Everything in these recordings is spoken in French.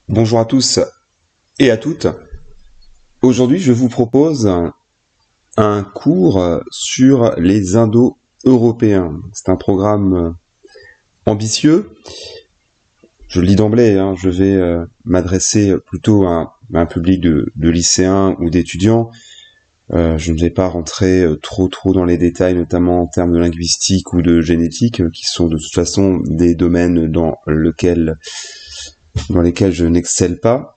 Bonjour à tous et à toutes. Aujourd'hui, je vous propose un cours sur les Indo-Européens. C'est un programme ambitieux. Je le dis d'emblée, je vais m'adresser plutôt à un public de lycéens ou d'étudiants. Je ne vais pas rentrer trop dans les détails, notamment en termes de linguistique ou de génétique, qui sont de toute façon des domaines dans lesquels je n'excelle pas.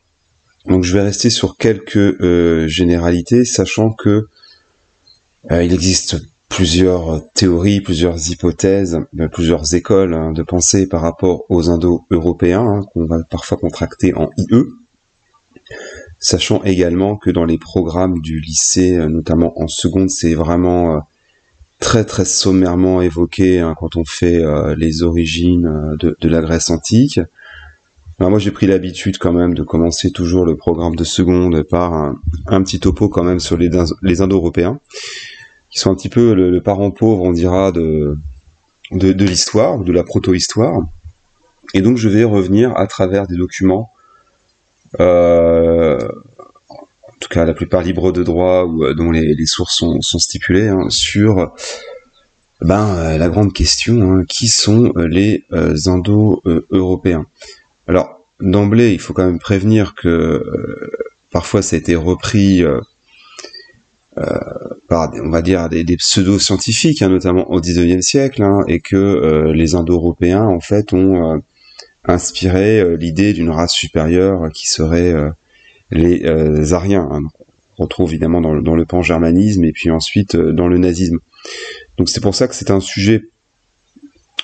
Donc je vais rester sur quelques généralités, sachant que il existe plusieurs théories, plusieurs hypothèses, plusieurs écoles de pensée par rapport aux Indo-Européens, qu'on va parfois contracter en IE, sachant également que dans les programmes du lycée, notamment en seconde, c'est vraiment très sommairement évoqué quand on fait les origines de la Grèce antique. Alors moi j'ai pris l'habitude quand même de commencer toujours le programme de seconde par un petit topo quand même sur les Indo-Européens, qui sont un petit peu le parent pauvre, on dira, de l'histoire, de la proto-histoire. Et donc je vais revenir à travers des documents, en tout cas la plupart libres de droit ou dont les sources sont stipulées, sur la grande question, qui sont les Indo-Européens. Alors, d'emblée, il faut quand même prévenir que parfois ça a été repris par, on va dire, des pseudo-scientifiques, notamment au XIXe siècle, et que les Indo-Européens, en fait, ont inspiré l'idée d'une race supérieure qui serait les Aryens. On retrouve évidemment dans le pan-germanisme et puis ensuite dans le nazisme. Donc c'est pour ça que c'est un sujet,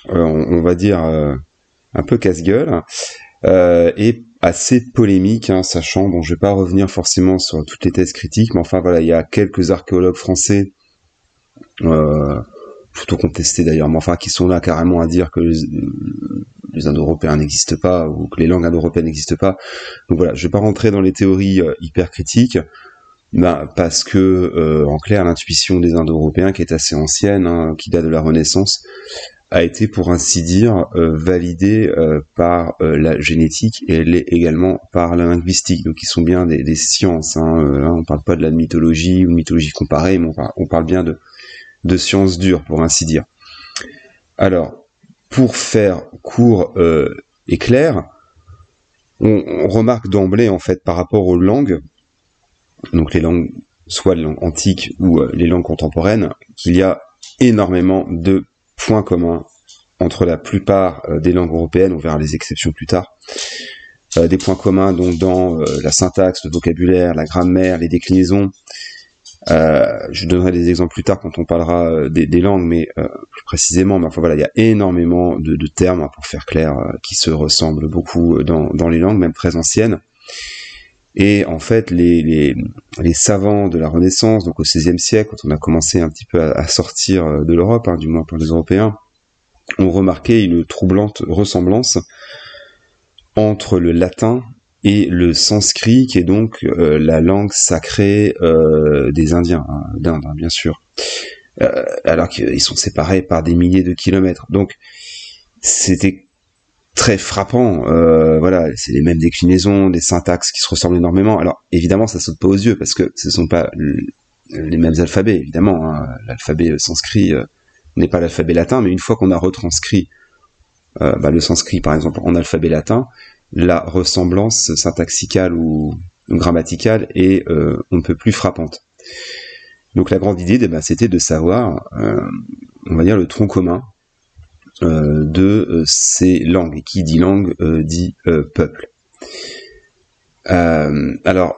on va dire, un peu casse-gueule, et assez polémique, sachant, bon, je vais pas revenir forcément sur toutes les thèses critiques, mais enfin voilà, il y a quelques archéologues français, plutôt contestés d'ailleurs, mais enfin qui sont là carrément à dire que les Indo-Européens n'existent pas, ou que les langues indo-européennes n'existent pas. Donc voilà, je vais pas rentrer dans les théories hyper critiques, parce que en clair, l'intuition des Indo-Européens, qui est assez ancienne, qui date de la Renaissance, a été pour ainsi dire validée par la génétique, et elle est également par la linguistique. Donc ils sont bien des sciences. Là, on parle pas de la mythologie ou mythologie comparée, mais on parle bien de sciences dures, pour ainsi dire. Alors, pour faire court et clair, on remarque d'emblée, en fait, par rapport aux langues, donc les langues, soit les langues antiques ou les langues contemporaines, qu'il y a énormément de points communs entre la plupart des langues européennes, on verra les exceptions plus tard, des points communs donc dans la syntaxe, le vocabulaire, la grammaire, les déclinaisons. Je donnerai des exemples plus tard quand on parlera des langues, mais plus précisément. Mais enfin voilà, il y a énormément de termes, pour faire clair, qui se ressemblent beaucoup dans les langues, même très anciennes. Et en fait, les savants de la Renaissance, donc au XVIe siècle, quand on a commencé un petit peu à sortir de l'Europe, du moins pour les Européens, ont remarqué une troublante ressemblance entre le latin et le sanskrit, qui est donc la langue sacrée des Indiens, d'Inde, bien sûr, alors qu'ils sont séparés par des milliers de kilomètres. Donc c'était très frappant. Voilà, c'est les mêmes déclinaisons, des syntaxes qui se ressemblent énormément. Alors évidemment, ça saute pas aux yeux parce que ce sont pas les mêmes alphabets, évidemment. L'alphabet sanskrit n'est pas l'alphabet latin, mais une fois qu'on a retranscrit le sanskrit, par exemple, en alphabet latin, la ressemblance syntaxicale ou grammaticale est on ne peut plus frappante. Donc la grande idée, c'était de savoir, on va dire, le tronc commun de ces langues. Et qui dit langue dit peuple. Alors,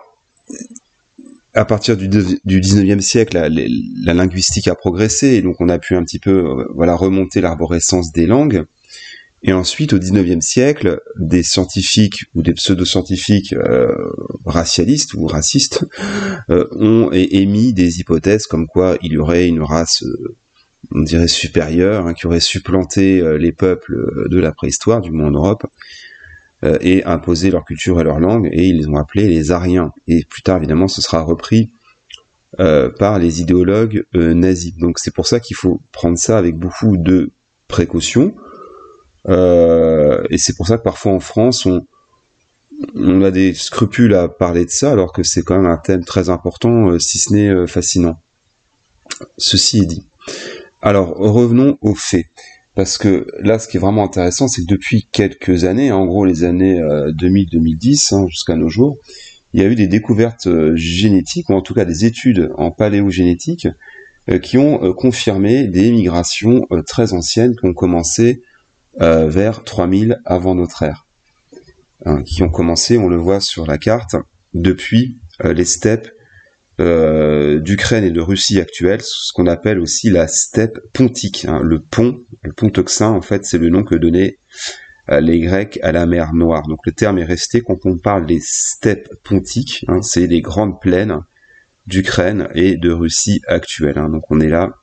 à partir du 19e siècle, la linguistique a progressé, et donc on a pu un petit peu remonter l'arborescence des langues. Et ensuite, au 19e siècle, des scientifiques ou des pseudo-scientifiques racialistes ou racistes ont émis des hypothèses comme quoi il y aurait une race, on dirait supérieure, qui aurait supplanté les peuples de la préhistoire, du moins en Europe, et imposé leur culture et leur langue, et ils les ont appelés les Aryens. Et plus tard, évidemment, ce sera repris par les idéologues nazis. Donc c'est pour ça qu'il faut prendre ça avec beaucoup de précaution. Et c'est pour ça que parfois en France, on a des scrupules à parler de ça, alors que c'est quand même un thème très important, si ce n'est fascinant. Ceci est dit. Alors, revenons aux faits. Parce que là, ce qui est vraiment intéressant, c'est que depuis quelques années, en gros les années 2000-2010, jusqu'à nos jours, il y a eu des découvertes génétiques, ou en tout cas des études en paléogénétique, qui ont confirmé des migrations très anciennes qui ont commencé vers 3000 avant notre ère. Qui ont commencé, on le voit sur la carte, depuis les steppes d'Ukraine et de Russie actuelle, ce qu'on appelle aussi la steppe pontique. Le pont Euxin, en fait, c'est le nom que donnaient les Grecs à la mer Noire. Donc le terme est resté quand on parle des steppes pontiques, c'est les grandes plaines d'Ukraine et de Russie actuelle. Donc on est là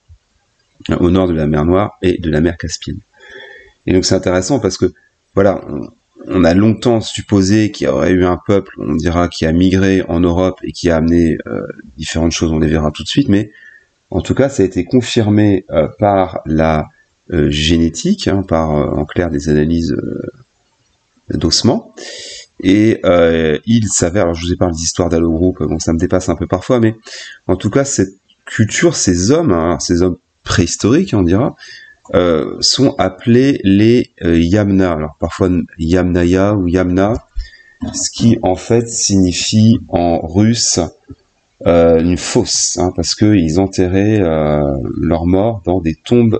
au nord de la mer Noire et de la mer Caspienne. Et donc c'est intéressant parce que voilà, on a longtemps supposé qu'il y aurait eu un peuple, on dira, qui a migré en Europe et qui a amené différentes choses, on les verra tout de suite, mais en tout cas, ça a été confirmé par la génétique, par en clair des analyses d'ossements. Et il s'avère, alors je vous ai parlé d'histoire d'allogroupe, bon ça me dépasse un peu parfois, mais en tout cas cette culture, ces hommes préhistoriques, on dira, sont appelés les Yamna. Alors parfois Yamnaya ou Yamna, ce qui en fait signifie en russe une fosse, parce qu'ils enterraient leurs morts dans des tombes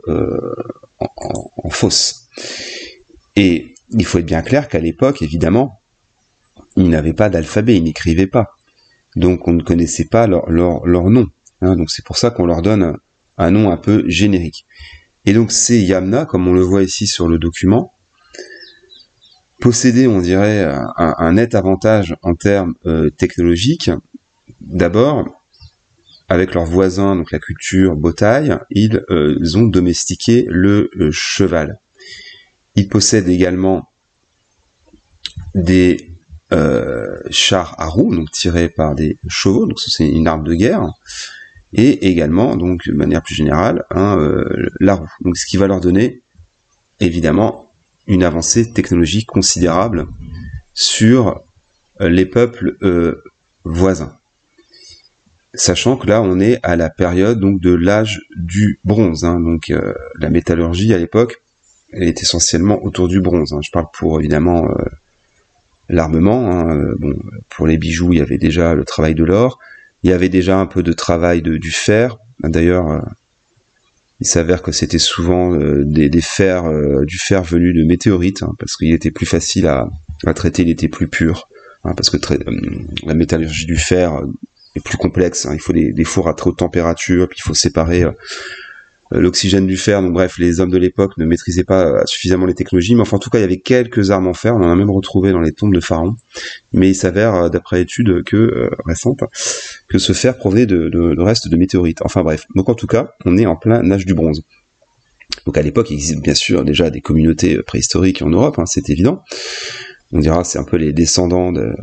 en fosse. Et il faut être bien clair qu'à l'époque, évidemment, ils n'avaient pas d'alphabet, ils n'écrivaient pas. Donc on ne connaissait pas leur nom. Donc c'est pour ça qu'on leur donne un nom un peu générique. Et donc ces Yamna, comme on le voit ici sur le document, possédaient, on dirait, un net avantage en termes technologiques. D'abord, avec leurs voisins, donc la culture Botaï, ils ont domestiqué le cheval. Ils possèdent également des chars à roues, donc tirés par des chevaux, donc c'est une arme de guerre, et également, donc de manière plus générale, la roue. Donc ce qui va leur donner, évidemment, une avancée technologique considérable sur les peuples voisins. Sachant que là, on est à la période donc de l'âge du bronze. Donc la métallurgie à l'époque, elle est essentiellement autour du bronze. Je parle pour évidemment l'armement. Bon, pour les bijoux, il y avait déjà le travail de l'or. Il y avait déjà un peu de travail du fer. D'ailleurs, il s'avère que c'était souvent du fer venu de météorites, parce qu'il était plus facile à traiter, il était plus pur. Parce que la métallurgie du fer est plus complexe. Il faut des fours à très haute température, puis il faut séparer l'oxygène du fer. Donc bref, les hommes de l'époque ne maîtrisaient pas suffisamment les technologies, mais enfin en tout cas il y avait quelques armes en fer, on en a même retrouvé dans les tombes de pharaons, mais il s'avère d'après études récentes que ce fer provenait de restes de météorites. Enfin bref, donc en tout cas on est en plein âge du bronze. Donc à l'époque il existe bien sûr déjà des communautés préhistoriques en Europe, c'est évident. On dira c'est un peu les descendants de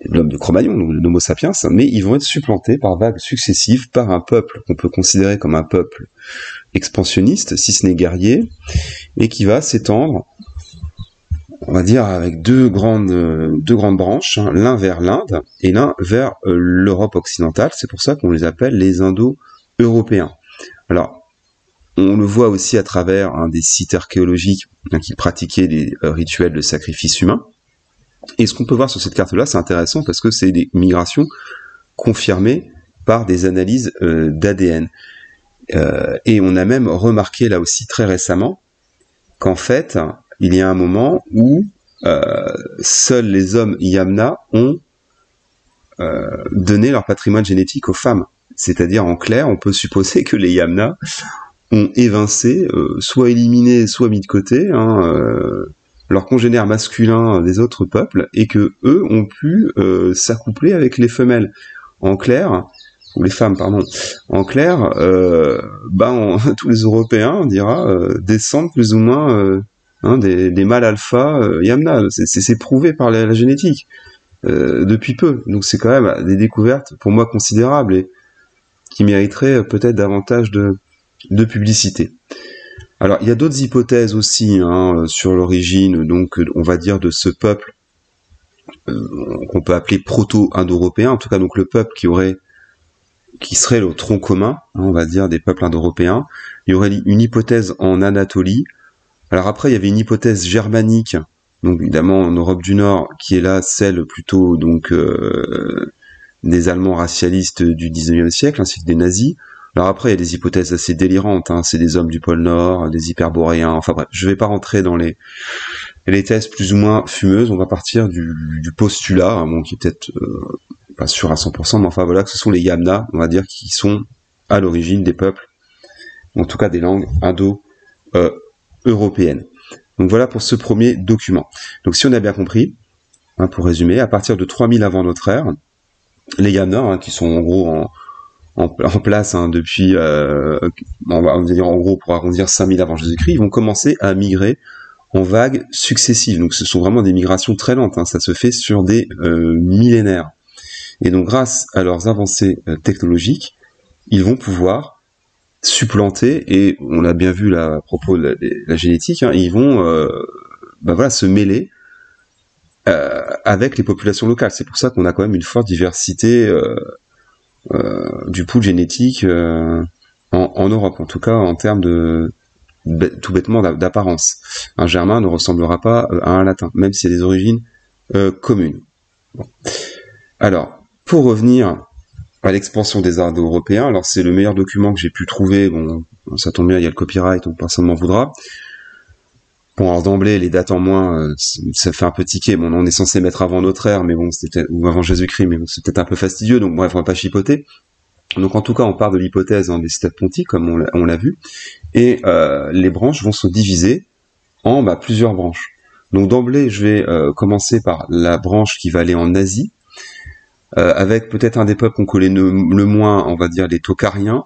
l'homme de Cro-Magnon, l'Homo sapiens, mais ils vont être supplantés par vagues successives par un peuple qu'on peut considérer comme un peuple expansionniste, si ce n'est guerrier, et qui va s'étendre, on va dire, avec deux grandes branches, l'un vers l'Inde et l'un vers l'Europe occidentale. C'est pour ça qu'on les appelle les Indo-Européens. Alors, on le voit aussi à travers des sites archéologiques qui pratiquaient des rituels de sacrifice humain. Et ce qu'on peut voir sur cette carte-là, c'est intéressant parce que c'est des migrations confirmées par des analyses d'ADN. Et on a même remarqué là aussi très récemment qu'en fait, il y a un moment où seuls les hommes Yamna ont donné leur patrimoine génétique aux femmes. C'est-à-dire, en clair, on peut supposer que les Yamna ont évincé, soit éliminé, soit mis de côté, leurs congénères masculins des autres peuples, et que eux ont pu s'accoupler avec les femelles. En clair, ou les femmes, pardon. En clair, tous les Européens, on dira, descendent plus ou moins des mâles alpha Yamna. C'est prouvé par la génétique depuis peu. Donc c'est quand même des découvertes pour moi considérables et qui mériteraient peut-être davantage de publicité. Alors, il y a d'autres hypothèses aussi sur l'origine, donc on va dire de ce peuple qu'on peut appeler proto-indo-européens, en tout cas donc le peuple qui serait le tronc commun, hein, on va dire, des peuples indo-européens. Il y aurait une hypothèse en Anatolie. Alors après, il y avait une hypothèse germanique, donc évidemment en Europe du Nord, qui est là celle plutôt donc des Allemands racialistes du 19e siècle, ainsi que des nazis. Alors après, il y a des hypothèses assez délirantes, hein. C'est des hommes du pôle Nord, des hyperboréens, enfin bref, je vais pas rentrer dans les thèses plus ou moins fumeuses. On va partir du postulat, hein, bon, qui est peut-être pas sûr à 100%, mais enfin voilà, que ce sont les Yamna, on va dire, qui sont à l'origine des peuples, en tout cas des langues indo-européennes. Donc voilà pour ce premier document. Donc si on a bien compris, hein, pour résumer, à partir de 3000 avant notre ère, les Yamna, hein, qui sont en gros en place hein, depuis, on va dire en gros pour arrondir 5000 avant Jésus-Christ, ils vont commencer à migrer en vagues successives. Donc ce sont vraiment des migrations très lentes, hein, ça se fait sur des millénaires. Et donc grâce à leurs avancées technologiques, ils vont pouvoir supplanter, et on a bien vu là, à propos de la génétique, hein, ils vont voilà, se mêler avec les populations locales. C'est pour ça qu'on a quand même une forte diversité du pool génétique en Europe, en tout cas en termes de tout bêtement d'apparence. Un germain ne ressemblera pas à un latin, même s'il y a des origines communes. Bon. Alors, pour revenir à l'expansion des indo-européens, alors c'est le meilleur document que j'ai pu trouver, bon, ça tombe bien, il y a le copyright, donc personne m'en voudra. Bon, alors d'emblée, les dates en moins, ça fait un peu tiquer. Bon, on est censé mettre avant notre ère, mais bon, ou avant Jésus-Christ, mais bon, c'est peut-être un peu fastidieux, donc bref, on va pas chipoter. Donc en tout cas, on part de l'hypothèse des steppes pontiques, comme on l'a vu, et les branches vont se diviser en plusieurs branches. Donc d'emblée, je vais commencer par la branche qui va aller en Asie, avec peut-être un des peuples qu'on connaît le moins, on va dire les Tochariens,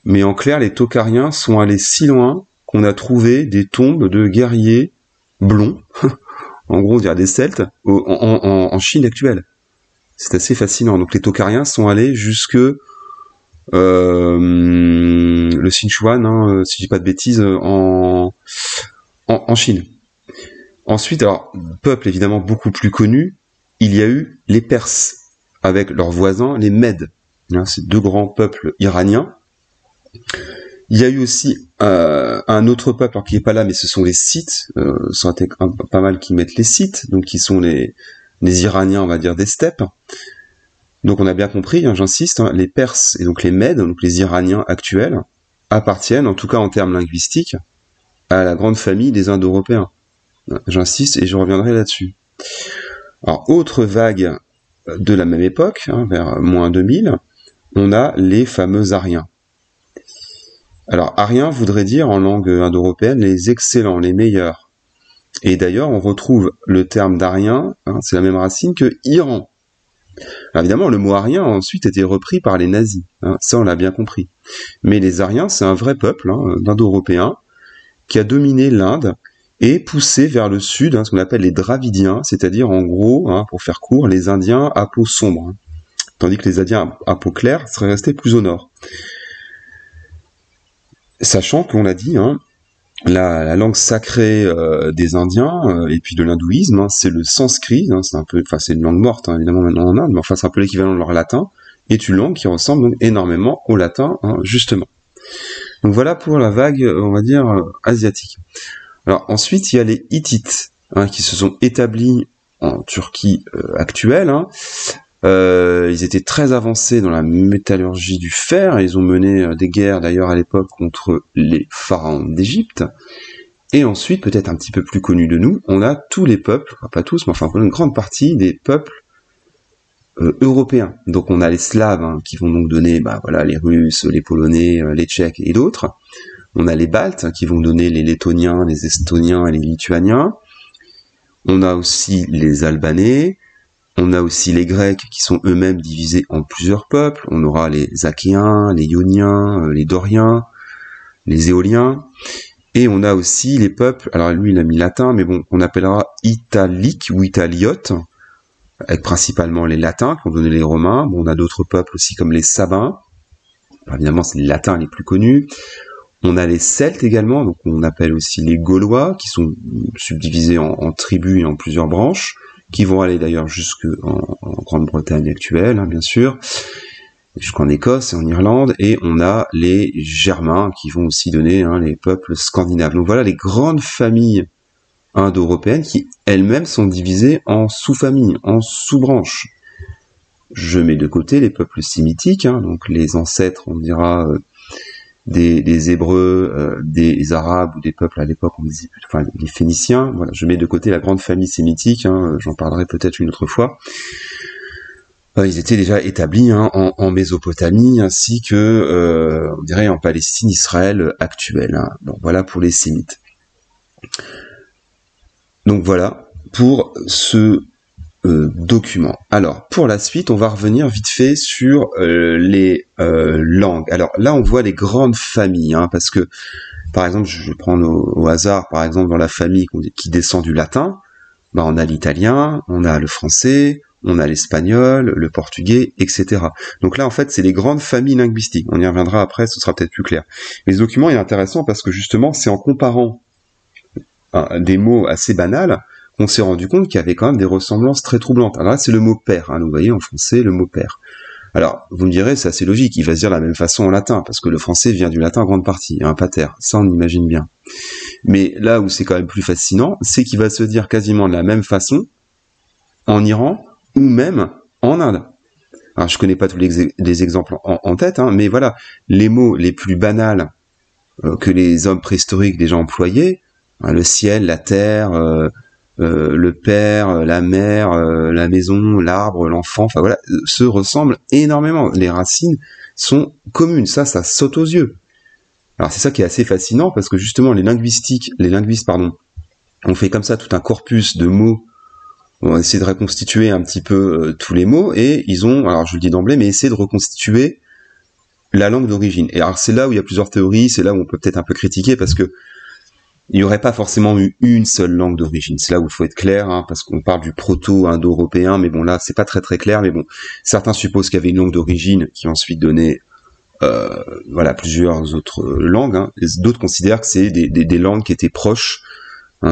mais en clair, les Tochariens sont allés si loin qu'on a trouvé des tombes de guerriers blonds, en gros, on dirait des Celtes, en Chine actuelle. C'est assez fascinant. Donc les Tochariens sont allés jusque le Sichuan, hein, si je dis pas de bêtises, en Chine. Ensuite, alors, peuple évidemment beaucoup plus connu, il y a eu les Perses, avec leurs voisins, les Mèdes. Hein, ces deux grands peuples iraniens. Il y a eu aussi un autre peuple, alors qui n'est pas là, mais ce sont les Scythes. Ça aurait été pas mal qu'ils mettent les Scythes, donc qui sont les Iraniens, on va dire, des steppes. Donc on a bien compris, hein, j'insiste, hein, les Perses et donc les Mèdes, donc les Iraniens actuels, appartiennent, en tout cas en termes linguistiques, à la grande famille des Indo-Européens. J'insiste et je reviendrai là-dessus. Alors, autre vague de la même époque, hein, vers moins 2000, on a les fameux Ariens. Alors, Arien voudrait dire en langue indo-européenne les excellents, les meilleurs. Et d'ailleurs, on retrouve le terme d'Arien, hein, c'est la même racine que Iran. Alors, évidemment, le mot Arien a ensuite été repris par les nazis, hein, ça on l'a bien compris. Mais les Ariens, c'est un vrai peuple hein, d'indo-européens qui a dominé l'Inde et poussé vers le sud, hein, ce qu'on appelle les Dravidiens, c'est-à-dire en gros, hein, pour faire court, les Indiens à peau sombre, hein, tandis que les Indiens à peau claire seraient restés plus au nord. Sachant qu'on l'a dit, hein, la langue sacrée des Indiens et puis de l'hindouisme, hein, c'est le sanskrit, hein, c'est une langue morte hein, évidemment maintenant en Inde, mais enfin c'est un peu l'équivalent de leur latin, est une langue qui ressemble donc énormément au latin, hein, justement. Donc voilà pour la vague, on va dire, asiatique. Alors ensuite, il y a les Hittites, hein, qui se sont établis en Turquie actuelle. Hein. Ils étaient très avancés dans la métallurgie du fer, ils ont mené des guerres d'ailleurs à l'époque contre les pharaons d'Égypte. Et ensuite, peut-être un petit peu plus connu de nous, on a tous les peuples, pas tous, mais enfin une grande partie des peuples européens. Donc on a les Slaves hein, qui vont donc donner voilà, les Russes, les Polonais, les Tchèques et d'autres. On a les Baltes qui vont donner les Lettoniens, les Estoniens et les Lituaniens. On a aussi les Albanais. On a aussi les Grecs qui sont eux-mêmes divisés en plusieurs peuples. On aura les Achéens, les Ioniens, les Doriens, les Éoliens. Et on a aussi les peuples, alors lui il a mis latin, mais bon, on appellera italiques ou italiotes, avec principalement les latins qui ont donné les Romains. Bon, on a d'autres peuples aussi comme les Sabins. Alors, évidemment, c'est les latins les plus connus. On a les Celtes également, donc on appelle aussi les Gaulois, qui sont subdivisés en tribus et en plusieurs branches. qui vont aller d'ailleurs jusqu'en Grande-Bretagne actuelle, hein, bien sûr, jusqu'en Écosse et en Irlande, et on a les Germains qui vont aussi donner les peuples scandinaves. Donc voilà les grandes familles indo-européennes qui elles-mêmes sont divisées en sous-familles, en sous-branches. Je mets de côté les peuples sémitiques, donc les ancêtres, on dira, des Hébreux, des Arabes ou des peuples à l'époque, on disait, enfin les Phéniciens. Voilà, je mets de côté la grande famille sémitique, j'en parlerai peut-être une autre fois. Ils étaient déjà établis en Mésopotamie ainsi que, on dirait, en Palestine, Israël actuel. Donc voilà pour les Sémites. Donc voilà pour ce document. Alors pour la suite, on va revenir vite fait sur les langues. Alors là, on voit les grandes familles, parce que par exemple, je vais prendre au hasard, par exemple dans la famille qui descend du latin, on a l'italien, on a le français, on a l'espagnol, le portugais, etc. Donc là, en fait, c'est les grandes familles linguistiques. On y reviendra après, ce sera peut-être plus clair. Mais ce document est intéressant parce que justement, c'est en comparant des mots assez banals qu'on s'est rendu compte qu'il y avait quand même des ressemblances très troublantes. Alors là, c'est le mot père. Vous voyez, en français, le mot père. Alors, vous me direz, c'est assez logique, il va se dire de la même façon en latin, parce que le français vient du latin en grande partie, pater, ça on imagine bien. Mais là où c'est quand même plus fascinant, c'est qu'il va se dire quasiment de la même façon en Iran, ou même en Inde. Alors je connais pas tous les exemples en tête, mais voilà, les mots les plus banals que les hommes préhistoriques déjà employaient, le ciel, la terre, le père, la mère, la maison, l'arbre, l'enfant, enfin voilà, se ressemblent énormément. Les racines sont communes, ça saute aux yeux. Alors c'est ça qui est assez fascinant parce que justement les linguistes, ont fait comme ça tout un corpus de mots. On va essayer de reconstituer un petit peu tous les mots et ils ont, alors je le dis d'emblée, mais essayé de reconstituer la langue d'origine. Et alors c'est là où il y a plusieurs théories, c'est là où on peut peut-être un peu critiquer parce que il n'y aurait pas forcément eu une seule langue d'origine. C'est là où il faut être clair, parce qu'on parle du proto-indo-européen, mais bon là c'est pas très très clair, mais bon, certains supposent qu'il y avait une langue d'origine qui a ensuite donné plusieurs autres langues, et d'autres considèrent que c'est des langues qui étaient proches,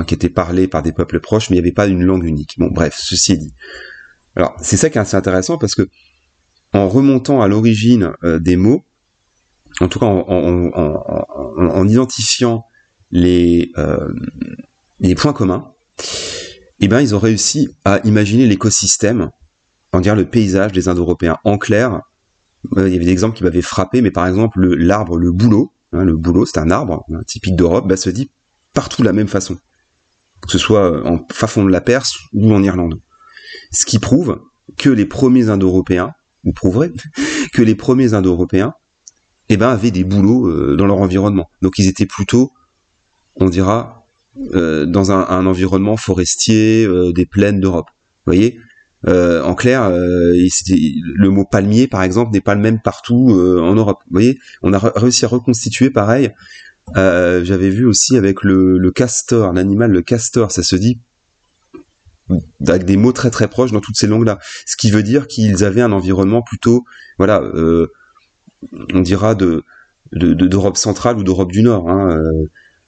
qui étaient parlées par des peuples proches, mais il n'y avait pas une langue unique. Bon, bref, ceci est dit. Alors, c'est ça qui est assez intéressant, parce que en remontant à l'origine des mots, en tout cas en identifiant les points communs, ils ont réussi à imaginer l'écosystème, on dirait le paysage des Indo-Européens. En clair, il y avait des exemples qui m'avaient frappé, mais par exemple, l'arbre, le bouleau, le bouleau, c'est un arbre typique d'Europe, se dit partout de la même façon, que ce soit en fin fond de la Perse ou en Irlande. Ce qui prouve que les premiers Indo-Européens, ou prouverait que les premiers Indo-Européens, avaient des bouleaux dans leur environnement. Donc ils étaient plutôt, on dira, dans un environnement forestier des plaines d'Europe. Vous voyez, en clair, le mot palmier, par exemple, n'est pas le même partout en Europe. Vous voyez, on a réussi à reconstituer pareil. J'avais vu aussi avec le castor, l'animal, le castor, ça se dit avec des mots très très proches dans toutes ces langues-là. Ce qui veut dire qu'ils avaient un environnement plutôt, on dira d'Europe centrale ou d'Europe du Nord.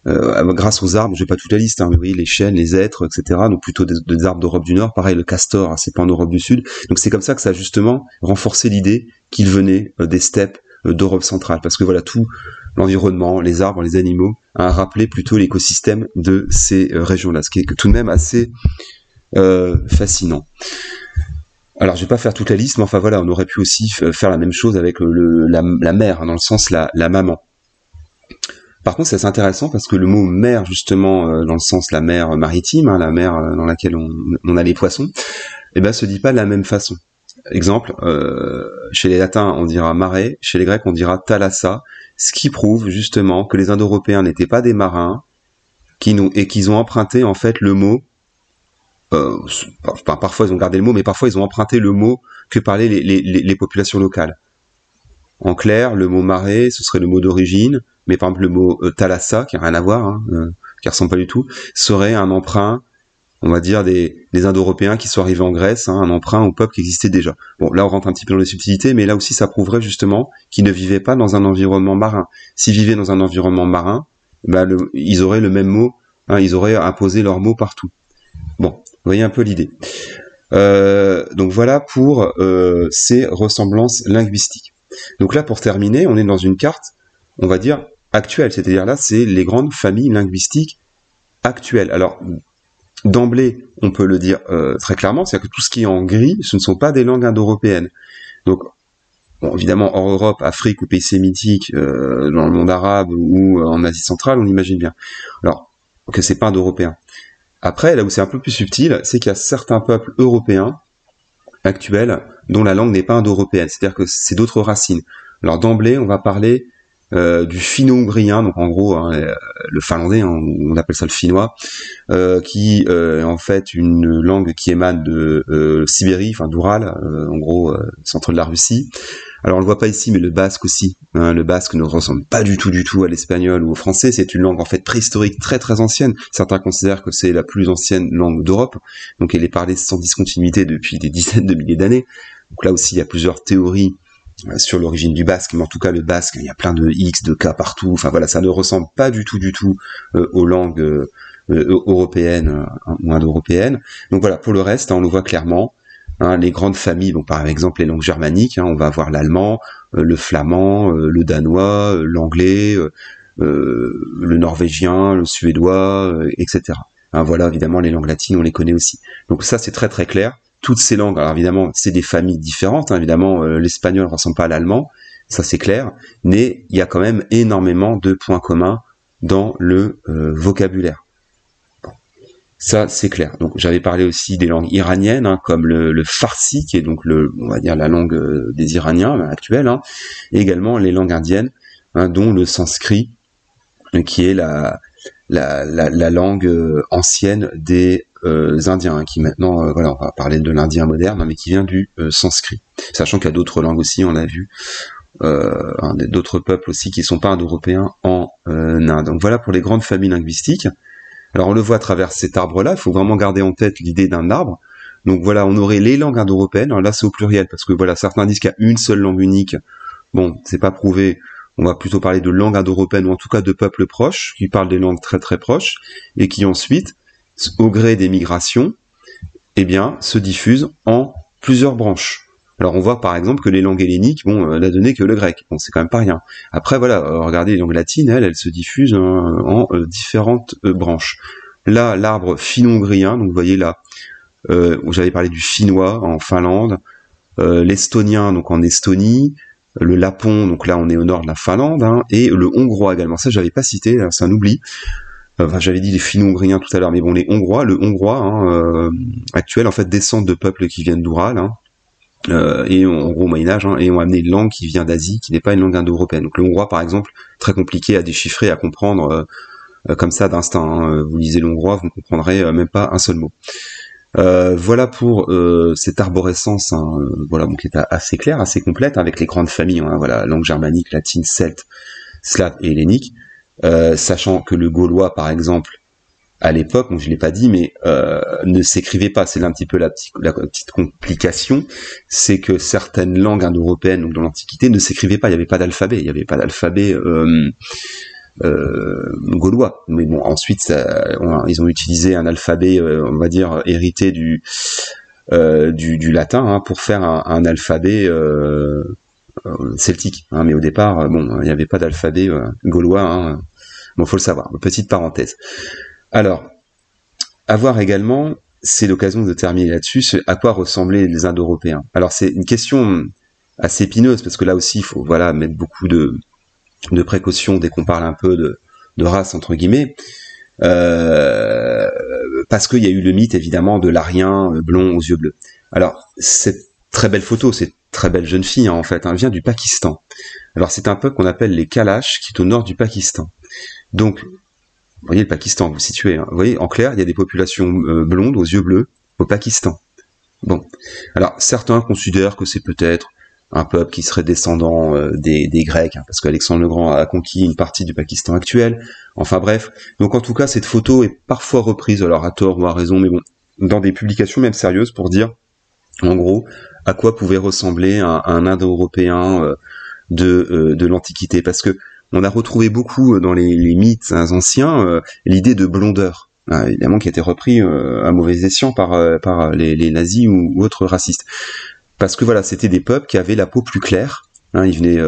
Grâce aux arbres, j'ai pas toute la liste, mais vous voyez les chênes, les hêtres, etc. Donc plutôt des arbres d'Europe du Nord. Pareil, le castor, c'est pas en Europe du Sud. Donc c'est comme ça que ça a justement renforcé l'idée qu'il venait des steppes d'Europe centrale, parce que voilà, tout l'environnement, les arbres, les animaux, a rappelé plutôt l'écosystème de ces régions-là, ce qui est tout de même assez fascinant. Alors je vais pas faire toute la liste, mais enfin voilà, on aurait pu aussi faire la même chose avec la mère, dans le sens la maman. Par contre, c'est intéressant parce que le mot mer, justement, dans le sens la mer maritime, la mer dans laquelle on a les poissons, se dit pas de la même façon. Exemple, chez les latins, on dira mare, chez les grecs, on dira thalassa, ce qui prouve justement que les Indo-Européens n'étaient pas des marins, et qu'ils ont emprunté en fait le mot. Parfois ils ont gardé le mot, mais parfois ils ont emprunté le mot que parlaient les populations locales. En clair, le mot marée, ce serait le mot d'origine, mais par exemple le mot thalassa, qui n'a rien à voir, qui ressemble pas du tout, serait un emprunt, on va dire, des Indo-Européens qui sont arrivés en Grèce, un emprunt au peuple qui existait déjà. Bon, là on rentre un petit peu dans les subtilités, mais là aussi ça prouverait justement qu'ils ne vivaient pas dans un environnement marin. S'ils vivaient dans un environnement marin, ils auraient le même mot, ils auraient imposé leur mot partout. Bon, voyez un peu l'idée. Donc voilà pour ces ressemblances linguistiques. Donc là, pour terminer, on est dans une carte, on va dire, actuelle. C'est-à-dire là, c'est les grandes familles linguistiques actuelles. Alors, d'emblée, on peut le dire très clairement, c'est-à-dire que tout ce qui est en gris, ce ne sont pas des langues indo-européennes. Donc, bon, évidemment, hors Europe, Afrique ou pays sémitiques, dans le monde arabe ou en Asie centrale, on imagine bien. Alors, que c'est pas indo-européen. Après, là où c'est un peu plus subtil, c'est qu'il y a certains peuples européens actuels dont la langue n'est pas indo-européenne, c'est-à-dire que c'est d'autres racines. Alors d'emblée, on va parler du finno-ougriens, donc en gros le finlandais, hein, on appelle ça le finnois, qui est en fait une langue qui émane de Sibérie, enfin d'Oural, en gros centre de la Russie. Alors on le voit pas ici, mais le basque aussi. Hein, le basque ne ressemble pas du tout à l'espagnol ou au français. C'est une langue en fait préhistorique, très très ancienne. Certains considèrent que c'est la plus ancienne langue d'Europe. Donc elle est parlée sans discontinuité depuis des dizaines de milliers d'années. Donc là aussi il y a plusieurs théories sur l'origine du basque, mais en tout cas le basque, il y a plein de X, de K partout. Enfin voilà, ça ne ressemble pas du tout aux langues européennes ou indo-européennes. Donc voilà, pour le reste, hein, on le voit clairement. Hein, les grandes familles, donc par exemple les langues germaniques, hein, on va avoir l'allemand, le flamand, le danois, l'anglais, le norvégien, le suédois, etc. Hein, voilà, évidemment les langues latines, on les connaît aussi. Donc ça c'est très très clair. Toutes ces langues, alors évidemment c'est des familles différentes, hein, évidemment l'espagnol ne ressemble pas à l'allemand, ça c'est clair, mais il y a quand même énormément de points communs dans le vocabulaire. Ça, c'est clair. Donc, j'avais parlé aussi des langues iraniennes, hein, comme le farsi, qui est donc on va dire la langue des Iraniens actuelle, hein, et également les langues indiennes, hein, dont le sanskrit, qui est la langue ancienne des Indiens, hein, qui maintenant, voilà, on va parler de l'indien moderne, hein, mais qui vient du sanskrit. Sachant qu'il y a d'autres langues aussi, on l'a vu, d'autres peuples aussi qui sont pas indo-européens en Inde. Donc voilà pour les grandes familles linguistiques. Alors on le voit à travers cet arbre-là, il faut vraiment garder en tête l'idée d'un arbre. Donc voilà, on aurait les langues indo-européennes, alors là c'est au pluriel, parce que voilà, certains disent qu'il y a une seule langue unique. Bon, c'est pas prouvé, on va plutôt parler de langues indo-européennes, ou en tout cas de peuples proches, qui parlent des langues très très proches, et qui ensuite, au gré des migrations, eh bien, se diffusent en plusieurs branches. Alors on voit par exemple que les langues helléniques, bon, n'a donné que le grec, bon c'est quand même pas rien. Après voilà, regardez les langues latines, elles se diffusent en différentes branches. Là, l'arbre finno-ougriens, donc vous voyez là, où j'avais parlé du finnois en Finlande, l'estonien donc en Estonie, le lapon, donc là on est au nord de la Finlande, hein, et le hongrois également. Ça j'avais pas cité, c'est un oubli. Enfin, j'avais dit les finno-ougriens tout à l'heure, mais bon, les hongrois, le hongrois hein, actuel en fait descendent de peuples qui viennent d'Oural, hein, et en gros au Moyen-Âge, hein, et ont amené une langue qui vient d'Asie, qui n'est pas une langue indo-européenne. Donc le hongrois, par exemple, très compliqué à déchiffrer, à comprendre comme ça d'instinct. Hein. Vous lisez le hongrois, vous ne comprendrez même pas un seul mot. Voilà pour cette arborescence, hein, voilà, donc qui est assez claire, assez complète, hein, avec les grandes familles, hein, voilà, langue germanique, latine, celte, slave et hellénique, sachant que le gaulois, par exemple, à l'époque, donc je l'ai pas dit, mais ne s'écrivait pas. C'est là un petit peu la petite complication, c'est que certaines langues indo-européennes, donc dans l'Antiquité, ne s'écrivaient pas. Il n'y avait pas d'alphabet. Il n'y avait pas d'alphabet gaulois. Mais bon, ensuite, ils ont utilisé un alphabet, on va dire, hérité du latin, hein, pour faire un alphabet celtique. Hein, mais au départ, bon, il n'y avait pas d'alphabet gaulois. Hein, bon, faut le savoir. Petite parenthèse. Alors, à voir également, c'est l'occasion de terminer là-dessus, à quoi ressemblaient les Indo-Européens. Alors c'est une question assez épineuse, parce que là aussi, il faut voilà, mettre beaucoup de précautions dès qu'on parle un peu de race, entre guillemets, parce qu'il y a eu le mythe, évidemment, de l'Arien blond aux yeux bleus. Alors, cette très belle photo, cette très belle jeune fille, hein, en fait, hein, vient du Pakistan. Alors c'est un peuple qu'on appelle les Kalash, qui est au nord du Pakistan. Donc, vous voyez le Pakistan, vous situez. Hein. Vous voyez, en clair, il y a des populations blondes aux yeux bleus au Pakistan. Bon, alors certains considèrent que c'est peut-être un peuple qui serait descendant des Grecs, hein, parce qu'Alexandre le Grand a conquis une partie du Pakistan actuel. Enfin bref, donc en tout cas, cette photo est parfois reprise, alors à tort ou à raison, mais bon, dans des publications même sérieuses pour dire, en gros, à quoi pouvait ressembler un Indo-Européen de l'Antiquité, parce que on a retrouvé beaucoup dans les mythes anciens l'idée de blondeur. évidemment qui a été repris à mauvais escient par les nazis ou autres racistes. Parce que voilà, c'était des peuples qui avaient la peau plus claire. Ils venaient,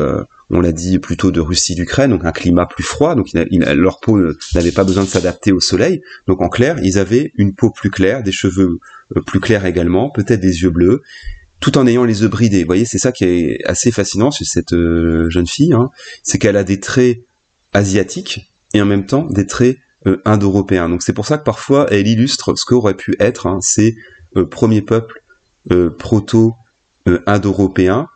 on l'a dit, plutôt de Russie, d'Ukraine, donc un climat plus froid, donc leur peau n'avait pas besoin de s'adapter au soleil. Donc en clair, ils avaient une peau plus claire, des cheveux plus clairs également, peut-être des yeux bleus, tout en ayant les yeux bridés. Vous voyez, c'est ça qui est assez fascinant chez cette jeune fille, c'est qu'elle a des traits asiatiques et en même temps des traits indo-européens. Donc c'est pour ça que parfois elle illustre ce qu'aurait pu être ces premiers peuples proto-indo-européens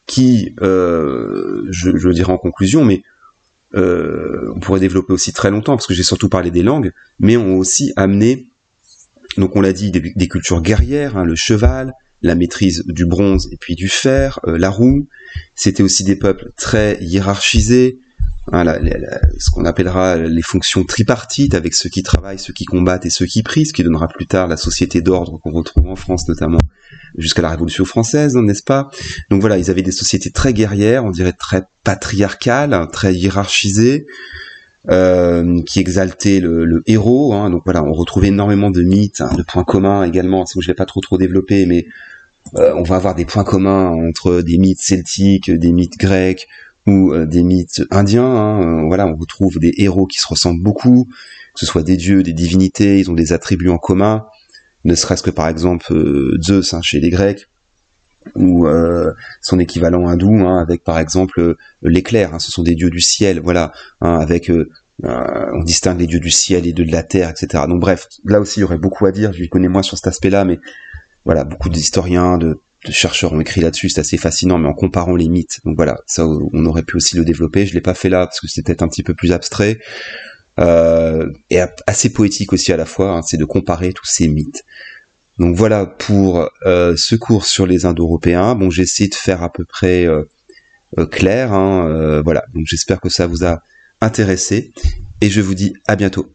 qui, je le dirai en conclusion, mais on pourrait développer aussi très longtemps, parce que j'ai surtout parlé des langues, mais ont aussi amené, donc on l'a dit, des cultures guerrières, le cheval, la maîtrise du bronze et puis du fer, la roue. C'était aussi des peuples très hiérarchisés, ce qu'on appellera les fonctions tripartites, avec ceux qui travaillent, ceux qui combattent et ceux qui prient, ce qui donnera plus tard la société d'ordre qu'on retrouve en France notamment, jusqu'à la Révolution française, n'est-ce pas? Donc voilà, ils avaient des sociétés très guerrières, on dirait très patriarcales, très hiérarchisées, qui exaltaient le héros, donc voilà, on retrouve énormément de mythes, de points communs également, je vais pas trop développer, mais on va avoir des points communs entre des mythes celtiques, des mythes grecs, ou des mythes indiens, voilà, on retrouve des héros qui se ressemblent beaucoup, que ce soit des dieux, des divinités, ils ont des attributs en commun, ne serait-ce que par exemple Zeus chez les Grecs, ou son équivalent hindou, avec par exemple l'éclair, ce sont des dieux du ciel, voilà, avec on distingue les dieux du ciel et de la terre, etc. Donc bref, là aussi il y aurait beaucoup à dire, je connais moins sur cet aspect-là, mais voilà, beaucoup d'historiens, de chercheurs ont écrit là-dessus, c'est assez fascinant, mais en comparant les mythes. Donc voilà, ça on aurait pu aussi le développer. Je l'ai pas fait là parce que c'était peut-être un petit peu plus abstrait et assez poétique aussi à la fois. C'est de comparer tous ces mythes. Donc voilà pour ce cours sur les Indo-Européens. Bon, j'ai essayé de faire à peu près clair. Voilà, donc j'espère que ça vous a intéressé et je vous dis à bientôt.